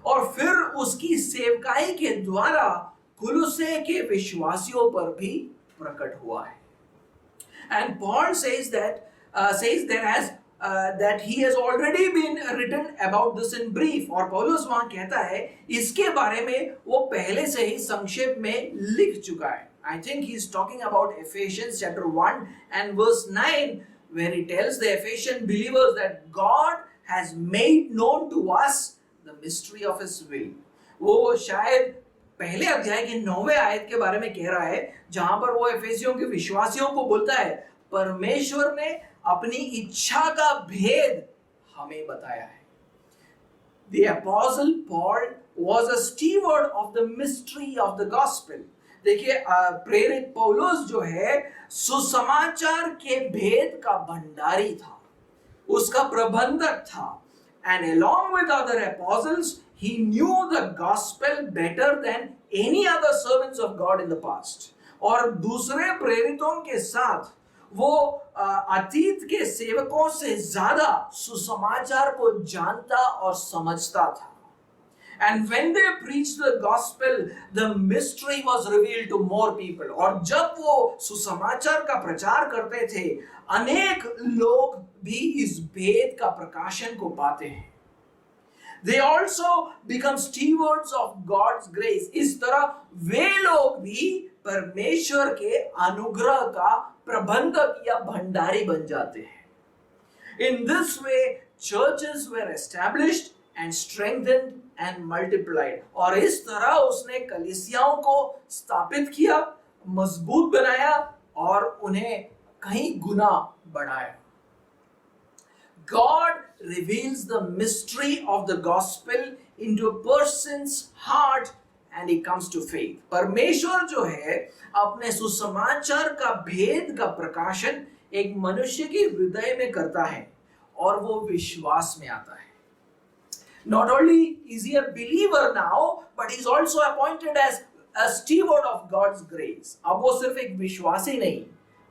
और फिर उसकी सेवकाई के द्वारा कुलुसे के विश्वासियों पर भी प्रकट हुआ है। And Paul says that he has already been written about this in brief. और पौलुस वहां कहता है इसके बारे में वो पहले से ही संक्षेप में लिख चुका है। I think he is talking about Ephesians chapter 1 and verse 9, where he tells the Ephesian believers that God has made known to us the mystery of his will. वो शायद पहले अध्याय के 9वें आयत के बारे में कह रहा है, जहां पर वो एफेसियों के विश्वासियों को बोलता है परमेश्वर ने अपनी इच्छा का भेद हमें बताया है। The apostle Paul was a steward of the mystery of the gospel. देखिए प्रेरित पौलुस जो है सुसमाचार के भेद का भंडारी था, उसका प्रबंधक था। And along with other apostles, he knew the gospel better than any other servants of God in the past. और दूसरे प्रेरितों के साथ वो अतीत के सेवकों से ज्यादा सुसमाचार को जानता और समझता था। And when they preached the gospel, the mystery was revealed to more people. और जब वो सुसमाचार का प्रचार करते थे, अनेक लोग भी इस भेद का प्रकाशन को पाते हैं। They also become stewards of God's grace. इस तरह वे लोग भी परमेश्वर के अनुग्रह का प्रबंधक या भंडारी बन जाते हैं। In this way, churches were established and strengthened and multiplied. और इस तरह उसने कलीसियाओं को स्थापित किया, मजबूत बनाया और उन्हें कई गुना बढ़ाया। God reveals the mystery of the gospel into a person's heart and he comes to faith. परमेश्वर जो है अपने सुसमाचार का भेद का प्रकाशन एक मनुष्य के हृदय में करता है और वो विश्वास में आता है। Not only is he a believer now, but he is also appointed as a steward of God's grace. अब वो सिर्फ एक विश्वासी नहीं,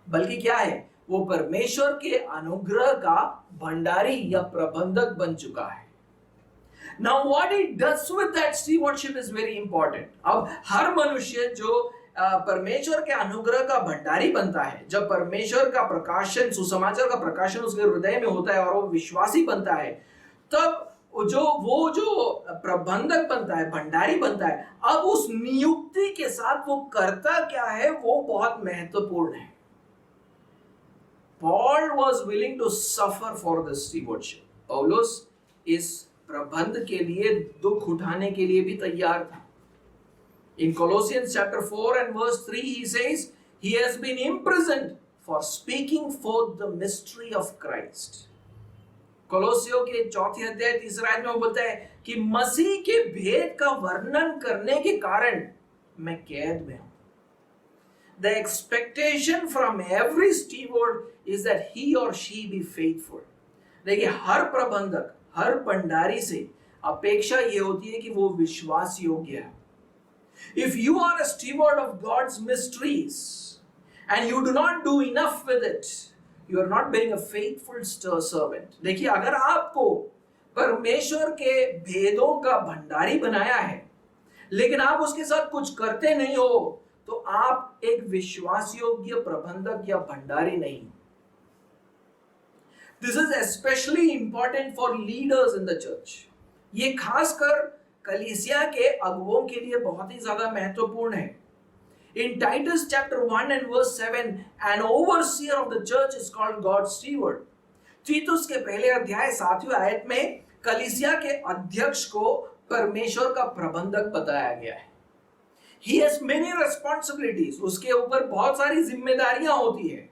बल्कि क्या है? वो परमेश्वर के अनुग्रह का भंडारी या प्रबंधक बन चुका है। Now what he does with that stewardship is very important. अब हर मनुष्य जो परमेश्वर के अनुग्रह का भंडारी बनता है, जब परमेश्वर का प्रकाशन, सुसमाचार का प्रकाशन उसके हृदय में होता है और वो विश्वासी बनता है, तब वो जो प्रबंधक बनता है, भंडारी बनता है, अब उस नियुक्ति के साथ वो करता क्या है वो बहुत महत्वपूर्ण है। Paul was willing to suffer for this stewardship. पौलुस इस प्रबंध के लिए दुख उठाने के लिए भी तैयार था। In Colossians chapter 4 and verse 3 he says, he has been imprisoned for speaking forth the mystery of Christ. कोलोसियों के 4 अध्याय 3 आयत में वो बोलता है कि मसीह के भेद का वर्णन करने के कारण मैं कैद में हूं। The expectation from every steward is that he or she be faithful. देखिए हर प्रबंधक, हर भंडारी से अपेक्षा ये होती है कि वो विश्वास योग्य है। If you are a steward of God's mysteries and you do not do enough with it, you are not being a faithful servant. देखिए अगर आपको परमेश्वर के भेदों का भंडारी बनाया है, लेकिन आप उसके साथ कुछ करते नहीं हो, तो आप एक विश्वास योग्य प्रबंधक या भंडारी नहीं। This is especially important for leaders in the church. ये खासकर कलीसिया के अगुवों के लिए बहुत ही ज्यादा महत्वपूर्ण है। In Titus chapter 1 and verse 7, an overseer of the church is called God's steward. तीतुस के पहले अध्याय 7वें आयत में कलीसिया के अध्यक्ष को परमेश्वर का प्रबंधक बताया गया है। He has many responsibilities. उसके ऊपर बहुत सारी जिम्मेदारियां होती है।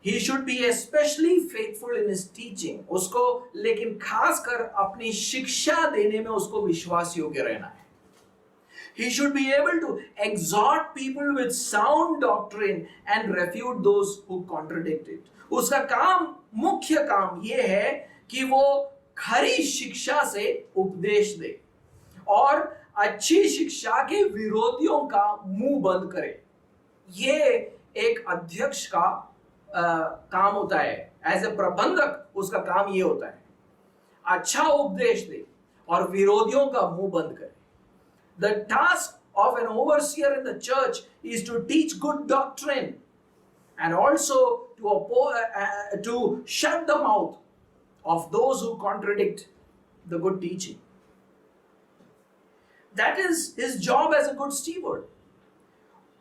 He should be especially faithful in his teaching. उसको लेकिन खासकर अपनी शिक्षा देने में उसको विश्वास योग्य रहना है। He should be able to exhort people with sound doctrine and refute those who contradict it. उसका काम, मुख्य काम ये है कि वो खरी शिक्षा से उपदेश दे और अच्छी शिक्षा के विरोधियों का मुंह बंद करे। ये एक अध्यक्ष का काम होता है। एज ए प्रबंधक उसका काम ये होता है, अच्छा उपदेश दे और विरोधियों का मुंह बंद करे. The task of an overseer in the church is to teach good doctrine and also to shut the mouth of those who contradict the good teaching. That is his job as a good steward.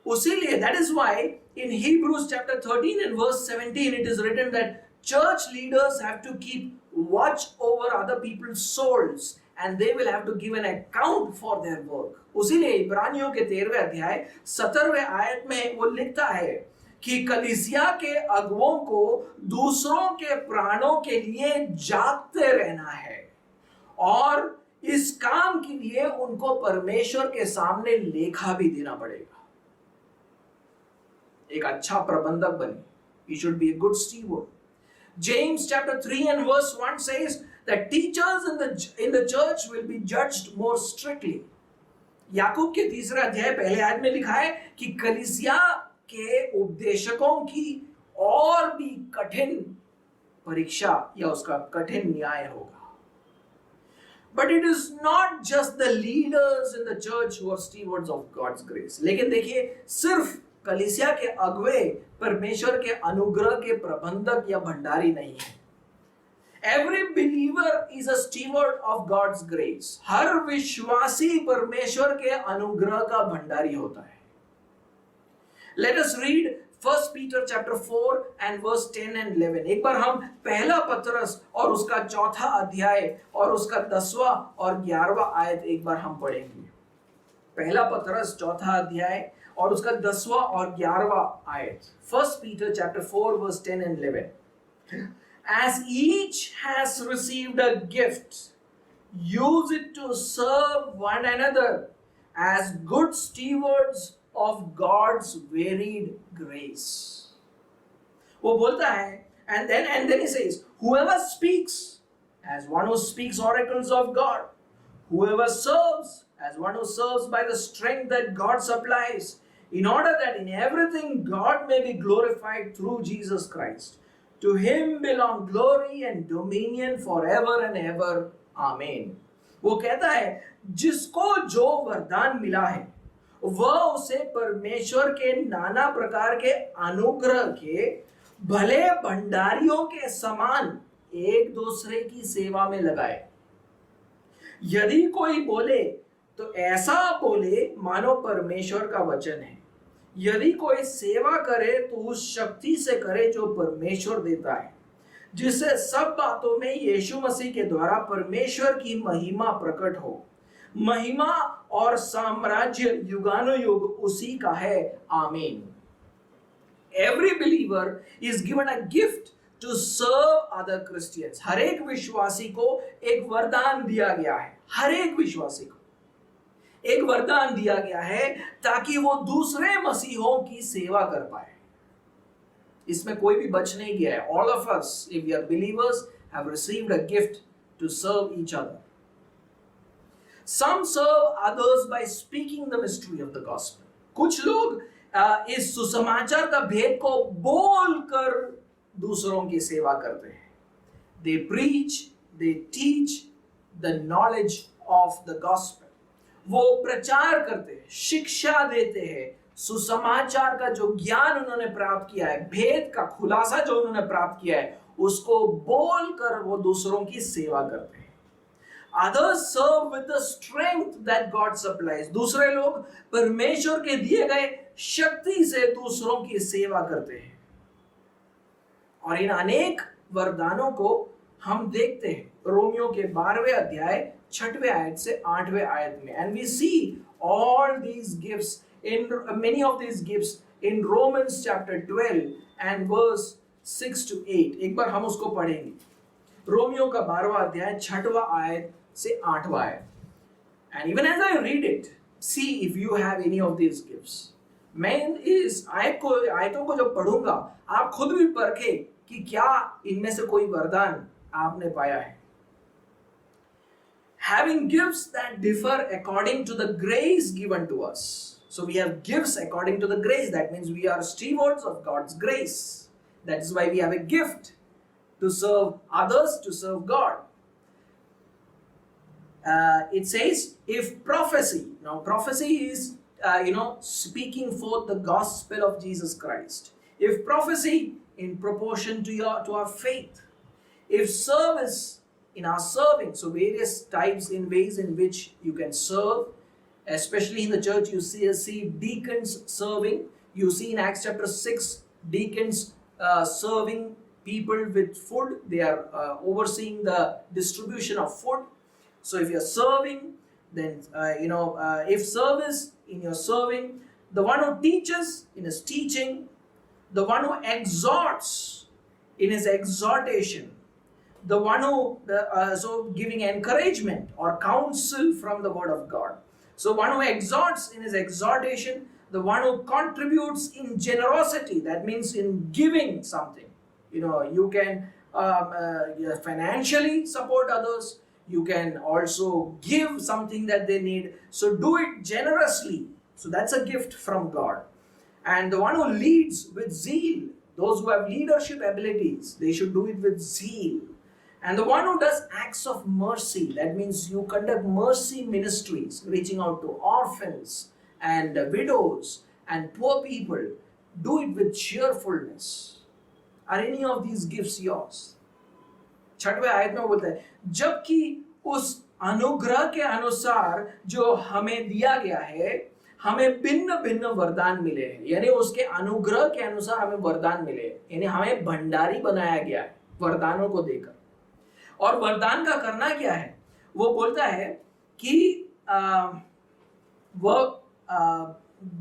उसीलिए, that is why in Hebrews chapter 13 and verse 17 it is written that church leaders have to keep watch over other people's souls and they will have to give an account for their work. उसीलिए इब्रानियों के 13वें अध्याय 17वें आयत में वो लिखता है कि कलीसिया के अगुवों को दूसरों के प्राणों के लिए जागते रहना है और इस काम के लिए उनको परमेश्वर के सामने लेखा भी देना पड़ेगा. एक अच्छा प्रबंधक बने. He should be a good steward. James chapter 3 and verse 1 says that teachers in the church will be judged more strictly. याकूब के 3रे अध्याय पहले आयत में लिखा है कि कलीसिया के उपदेशकों की और भी कठिन परीक्षा या उसका कठिन न्याय होगा. But it is not just the leaders in the church who are stewards of God's grace. लेकिन देखिए, सिर्फ कलीसिया के अगुवे परमेश्वर के अनुग्रह के प्रबंधक या भंडारी नहीं है. Every believer is a steward of God's grace. हर विश्वासी परमेश्वर के अनुग्रह का भंडारी होता है. Let us read 1 Peter chapter 4 and verse 10 and 11. एक बार हम पहला पत्रस और उसका 4था अध्याय और उसका 10वां और 11वां आयत एक बार हम पढ़ेंगे. पहला पत्रस 4था अध्याय और उसका 10वां और 11वां आयत. 1 Peter chapter 4 verse 10 and 11. As each has received a gift, use it to serve one another as good stewards of God's varied grace. वो बोलता है, and then he says, whoever speaks as one who speaks oracles of God, whoever serves as one who serves by the strength that God supplies, in order that in everything God may be glorified through Jesus Christ. To him belong glory and dominion forever and ever. Amen. वो कहता है, जिसको जो वरदान मिला है वह उसे परमेश्वर के नाना प्रकार के अनुग्रह के भले भंडारियों के समान एक दूसरे की सेवा में लगाए. यदि कोई बोले तो ऐसा बोले मानो परमेश्वर का वचन है. यदि कोई सेवा करे तो उस शक्ति से करे जो परमेश्वर देता है, जिससे सब बातों में यीशु मसीह के द्वारा परमेश्वर की महिमा प्रकट हो. महिमा और साम्राज्य युगानुयुग उसी का है. आमीन. Every believer is given a gift to serve other Christians. हर एक विश्वासी को एक वरदान दिया गया है. हर एक विश्वासी को एक वरदान दिया गया है ताकि वो दूसरे मसीहों की सेवा कर पाए. इसमें कोई भी बच नहीं गया है. All of us, if we are believers, have received a gift to serve each other. Some serve others by speaking the mystery of the gospel. कुछ लोग इस सुसमाचार का भेद को बोलकर दूसरों की सेवा करते हैं. They preach, they teach the knowledge of the gospel. वो प्रचार करते हैं, शिक्षा देते हैं, सुसमाचार का जो ज्ञान उन्होंने प्राप्त किया है, भेद का खुलासा जो उन्होंने प्राप्त किया है, उसको बोलकर वो दूसरों की सेवा करते हैं. Others serve with the strength that God supplies. दूसरे लोग परमेश्वर के दिए गए शक्ति से दूसरों की सेवा करते हैं. और इन अनेक वरदानों को हम देखते हैं रोमियो के 12वें अध्याय 6वें आयत से 8वें आयत में. And we see all these gifts in many of these gifts in Romans chapter 12 and verse 6 to 8. एक बार हम उसको पढ़ेंगे. रोमियो का 12वां अध्याय 6वां आयत से 8वां आयत. And even as I read it, see if you have any of these gifts. मैं इस आयतों को जब पढ़ूंगा आप खुद भी परखे कि क्या इनमें से कोई वरदान आपने पाया है. Having gifts that differ according to the grace given to us. So we have gifts according to the grace. That means we are stewards of God's grace. That is why we have a gift to serve others, to serve God. it says, if prophecy, now prophecy is, speaking forth the gospel of Jesus Christ. If prophecy, in proportion to our faith. If service, in our serving, so various types in ways in which you can serve, especially in the church. You see deacons serving. You see in Acts chapter 6, deacons serving people with food. They are overseeing the distribution of food. So if you're serving, then if service, in your serving, the one who teaches in his teaching, the one who exhorts in his exhortation, the one who so giving encouragement or counsel from the word of God. So one who exhorts in his exhortation, the one who contributes in generosity, that means in giving something. You can financially support others. You can also give something that they need. So do it generously. So that's a gift from God. And the one who leads with zeal, those who have leadership abilities, they should do it with zeal. And the one who does acts of mercy, that means you conduct mercy ministries, reaching out to orphans and widows and poor people, do it with cheerfulness. Are any of these gifts yours? 6वें आयत में बोलता है, जबकि उस अनुग्रह के अनुसार जो हमें दिया गया है, हमें भिन्न भिन्न वरदान मिले हैं. यानी उसके अनुग्रह के अनुसार हमें वरदान मिले, यानी हमें भंडारी बनाया गया है वरदानों को देकर. और वरदान का करना क्या है? वो बोलता है कि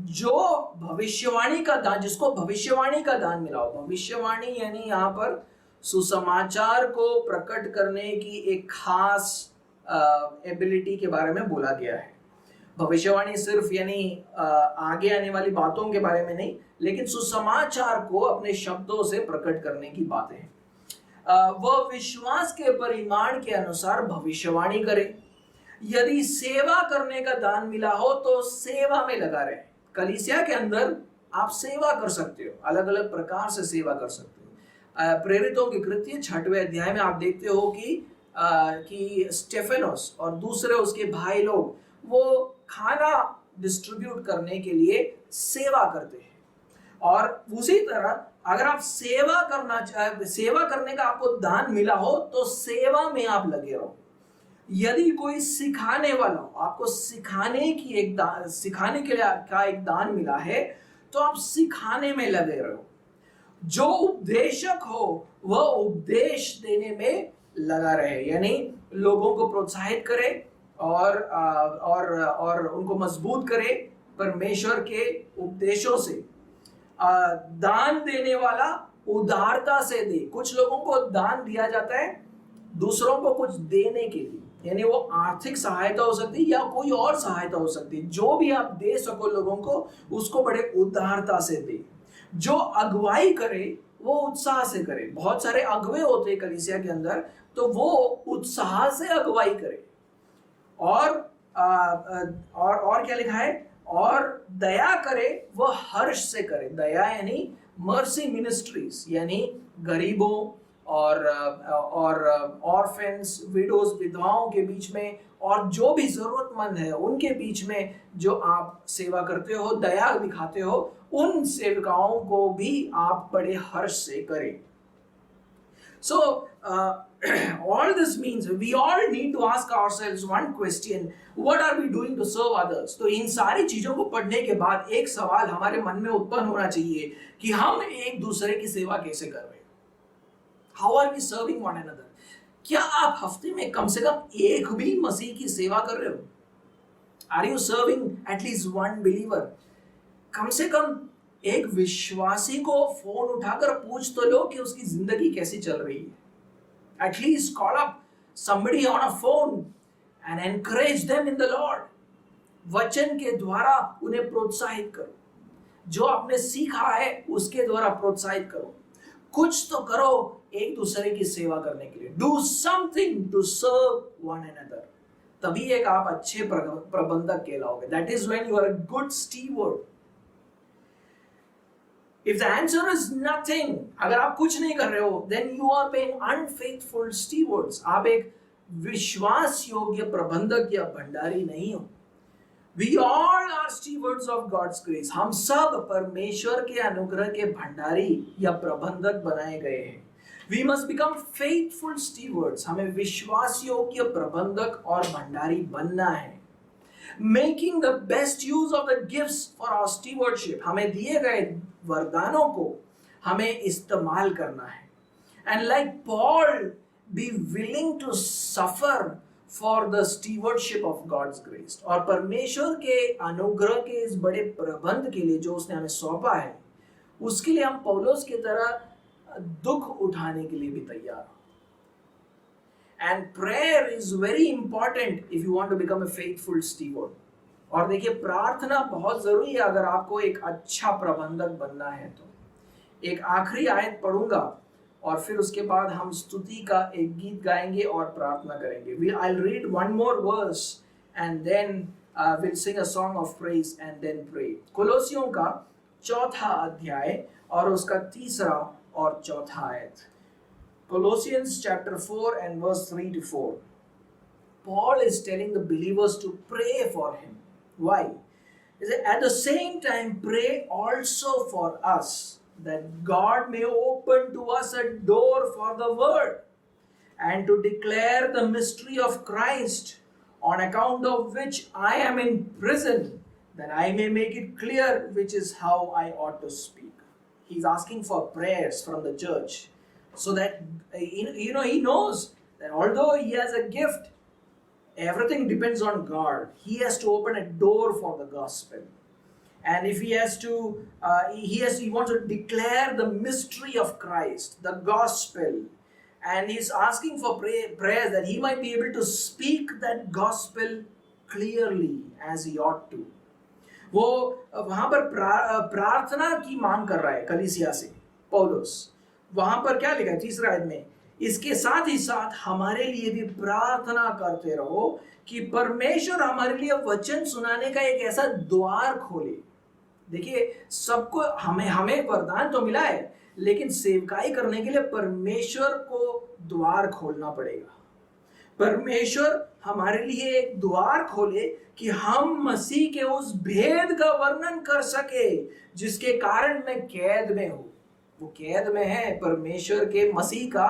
जो भविष्यवाणी का दान, जिसको भविष्यवाणी का दान मिला हो, भविष्यवाणी यानी यहाँ पर सुसमाचार को प्रकट करने की एक खास एबिलिटी के बारे में बोला गया है. भविष्यवाणी सिर्फ यानी आगे आने वाली बातों के बारे में नहीं, लेकिन सुसमाचार को अपने शब्दों से प्रकट करने की बातें हैं. वह विश्वास के परिमाण के अनुसार भविष्यवाणी करे. यदि सेवा करने का दान मिला हो तो सेवा में लगा रहे. कलीसिया के अंदर आप सेवा कर सकते हो, अलग अलग प्रकार से सेवा कर सकते हो. प्रेरितों की कृत्य 6वें अध्याय में आप देखते हो कि स्टेफेनोस और दूसरे उसके भाई लोग वो खाना डिस्ट्रीब्यूट करने के लिए सेवा करते हैं. और उसी तरह अगर आप सेवा करने का आपको दान मिला हो तो सेवा में आप लगे रहो. यदि कोई सिखाने वाला हो, आपको सिखाने के लिए का एक दान मिला है, तो आप सिखाने में लगे रहो. जो उपदेशक हो वह उपदेश देने में लगा रहे, यानी लोगों को प्रोत्साहित करे और उनको मजबूत करे परमेश्वर के उपदेशों से. दान देने वाला उदारता से दे. कुछ लोगों को दान दिया जाता है दूसरों को कुछ देने के लिए, यानी वो आर्थिक सहायता हो सकती है या कोई और सहायता हो सकती है. जो भी आप दे सको लोगों को, उसको बड़े उदारता से दे. जो अगुवाई करे वो उत्साह से करे. बहुत सारे अगुवे होते हैं कलीसिया के अंदर, तो वो उत्साह से अगुवाई करे. और क्या लिखा है? और दया करे वह हर्ष से करे. दया यानी मर्सी मिनिस्ट्रीज, यानी गरीबों और ऑर्फेन्स, विडोज, विधवाओं के बीच में और जो भी जरूरतमंद है उनके बीच में जो आप सेवा करते हो, दया दिखाते हो, उन सेवकाओं को भी आप बड़े हर्ष से करें. So all this means we all need to ask ourselves one question: what are we doing to serve others? तो इन सारी चीजों को पढ़ने के बाद एक सवाल हमारे मन में उत्पन्न होना चाहिए कि हम एक दूसरे की सेवा कैसे कर रहे हैं. How are we serving one another? क्या आप हफ्ते में कम से कम एक भी मसीह की सेवा कर रहे हो? Are you serving at least one believer? कम से कम एक विश्वासी को फोन उठाकर पूछ तो लो कि उसकी जिंदगी कैसी चल रही है. At least call up somebody on a phone and encourage them in the Lord. वचन के द्वारा उन्हें प्रोत्साहित करो. जो आपने सीखा है उसके द्वारा प्रोत्साहित करो. कुछ तो करो एक दूसरे की सेवा करने के लिए. Do something to serve one another. तभी एक आप अच्छे प्रबंधक कहलाओगे. That is when you are a good steward. If the answer is nothing, अगर आप कुछ नहीं कर रहे हो, then you are being unfaithful stewards. आप एक विश्वास योग्य प्रबंधक या भंडारी नहीं हो। We all are stewards of God's grace. हम सब परमेश्वर के अनुग्रह के भंडारी या प्रबंधक बनाए गए हैं। We must become faithful stewards. हमें विश्वास योग्य प्रबंधक और भंडारी बनना है। Making the best use of the gifts for our stewardship. हमें दिए गए वरदानों को हमें इस्तेमाल करना है। And like Paul, be willing to suffer for the stewardship of God's grace. और परमेश्वर के अनुग्रह के इस बड़े प्रबंध के लिए जो उसने हमें सौंपा है, उसके लिए हम पौलुस की तरह दुख उठाने के लिए भी तैयार हो। And prayer is very important if you want to become a faithful steward. और देखिए, प्रार्थना बहुत जरूरी है अगर आपको एक अच्छा प्रबंधक बनना है तो। एक आखिरी आयत पढ़ूंगा और फिर उसके बाद हम स्तुति का एक गीत गाएंगे और प्रार्थना करेंगे। I'll read one more verse and then we'll sing a song of praise and then pray. कोलोसियों का 4 अध्याय और उसका 3 और 4 आयत। Colossians chapter 4 and verse 3 to 4. Paul is telling the believers to pray for him. Why? He said, at the same time, pray also for us, that God may open to us a door for the word and to declare the mystery of Christ, on account of which I am in prison, that I may make it clear which is how I ought to speak. He's asking for prayers from the church so that he knows that although he has a gift, everything depends on God. He has to open a door for the gospel. And if he has to, he wants to declare the mystery of Christ, the gospel. And he's asking for prayers that he might be able to speak that gospel clearly as he ought to. वो वहां पर प्रार्थना की मांग कर रहा है कलीसिया से पौलुस। वहां पर क्या लिखा है 3 आयत में, इसके साथ ही साथ हमारे लिए भी प्रार्थना करते रहो कि परमेश्वर हमारे लिए वचन सुनाने का एक ऐसा द्वार खोले। देखिए, सबको हमें वरदान तो मिला है, लेकिन सेवकाई करने के लिए परमेश्वर को द्वार खोलना पड़ेगा। परमेश्वर हमारे लिए एक द्वार खोले कि हम मसीह के उस भेद का वर्णन कर सके जिसके कारण मैं कैद में हूं। वो कैद में है परमेश्वर के मसीह का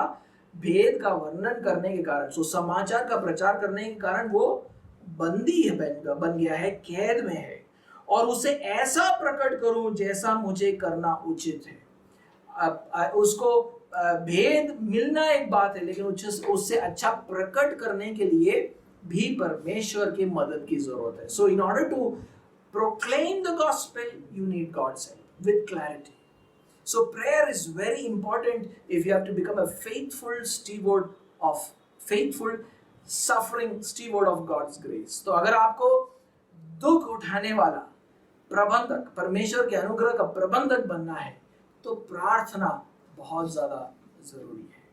भेद का वर्णन करने के कारण, सुसमाचार का प्रचार करने के कारण वो बंदी है, बन गया है, कैद में है, और उसे ऐसा प्रकट करूं जैसा मुझे करना उचित है। उसको भेद मिलना एक बात है, लेकिन उससे अच्छा प्रकट करने के लिए भी परमेश्वर की मदद की जरूरत है। So in order to proclaim the gospel you need God's help with clarity. So prayer is very important if you have to become a faithful suffering steward of God's grace. तो अगर आपको दुख उठाने वाला प्रबंधक, परमेश्वर के अनुग्रह का प्रबंधक बनना है, तो प्रार्थना बहुत ज्यादा जरूरी है।